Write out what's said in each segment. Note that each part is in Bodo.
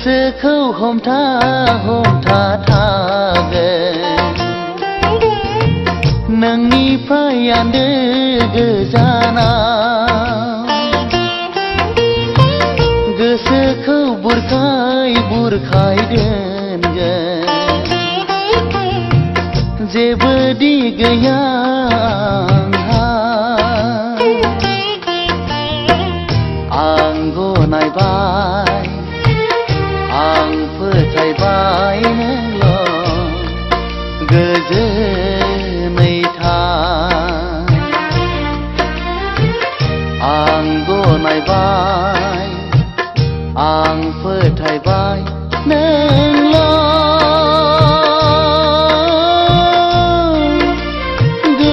गोसोखौ हमथा हमथा थागोन नोंनिफ्राय आन्दो गोजानाव गोसोखौ बुरखाय बुरखाय दोनगोन जेबो दि गैया आं गनायबाय आं फोथायबाय नोंल' गोजोनै था आं गनायबाय आं फोथायबाय नोंल'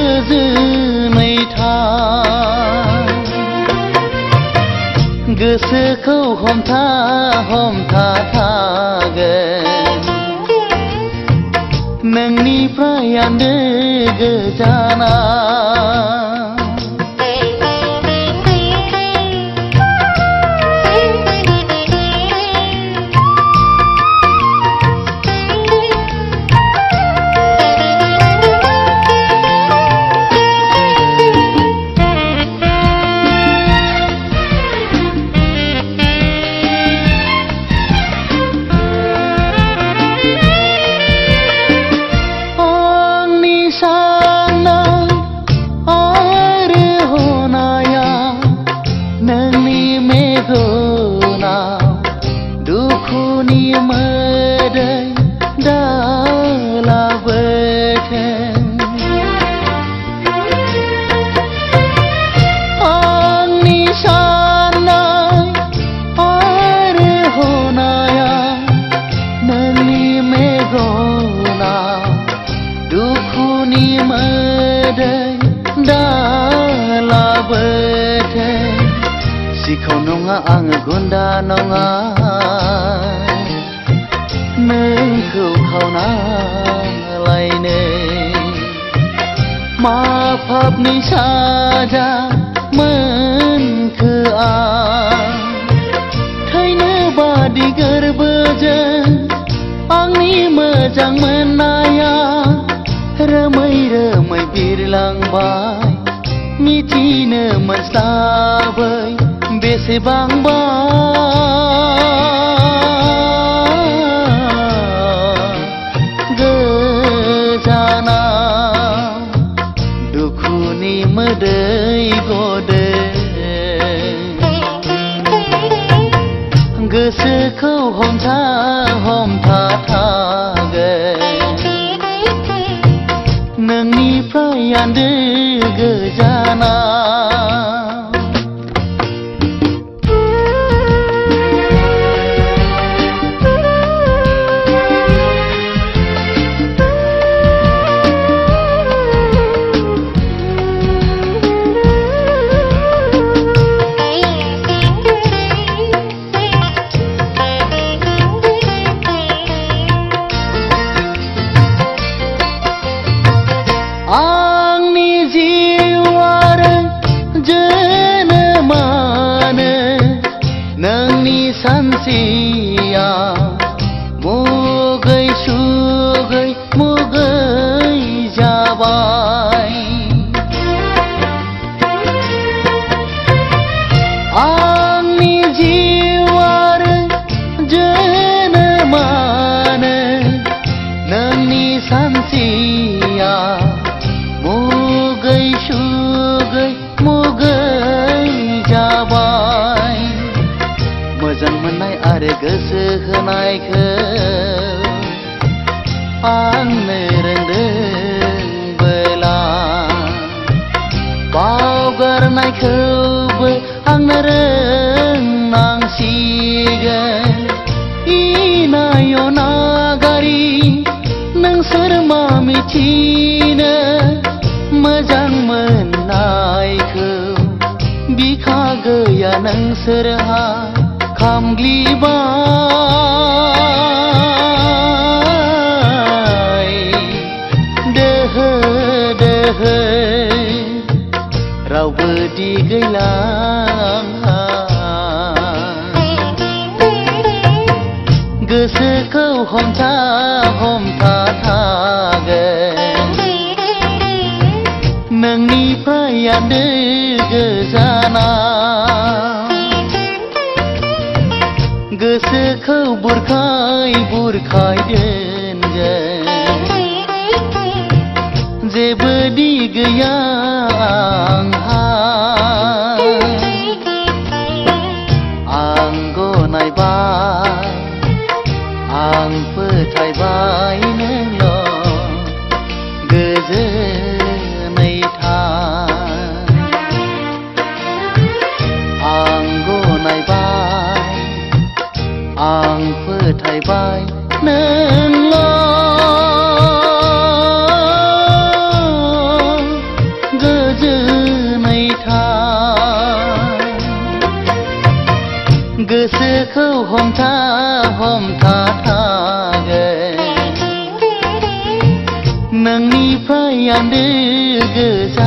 गोजोनै था गोसोखौ हमथा हमथा थागोन नोंनिफ्राय आन्दो गोजानाव दुखुनि मोदै दालाबोथों आंनि साननाय आरो हनाया नोंनि मेगनाव दुखुनि मोदै दालाबोथों सिखाव नङा आङो गुन्दा नङा नोंखौ खावना लायनो मा पापनि साजा मोनखो आं थैनो बादि गोरबोजों आंनि मोजां मोननाया रोमै रोमै बिरलांबाय मिथिनो मोनस्लाबै बेसेबांबा गोजानाव दुखुनि मोदै गदों गोसोखौ हमथा हमथा थागोन नोंनिफ्राय आन्दो गोजानाव आंनि जिउ आरो जोनोमानो नोंनि सानसेया मुगै सुगै मुगै जाबाय आंनि जिउ आरो जोनोमानो नोंनि सानसेया मुगै सुगै मुगै जाबाय मोजां मोननाय आरो गोसो होनायखौ आंनो रोंदोंबोला बावगारनायखौबो आंनो रोंनांसिगोन इनाय नागारि नोंसोर मा मिथिनो मोजां मोननायखौ बिखा गैया नोंसोरहा खामग्लिबाय दोहो दोहो रावबो दि गैला गोसोखौ हमथागोन नोंनिफ्राय आन्दो गोजाना गोसोखौ बुरखाय दोनगोन जेबो दि गैया आंहा आं गनायबाय आं फोथायबाय नोंल' गोजोनै था आं गनायबाय आं फोथायबाय नोंल' गोजोनै था गोसोखौ हमथागोन नोंनिफ्राय आन्दो गोजान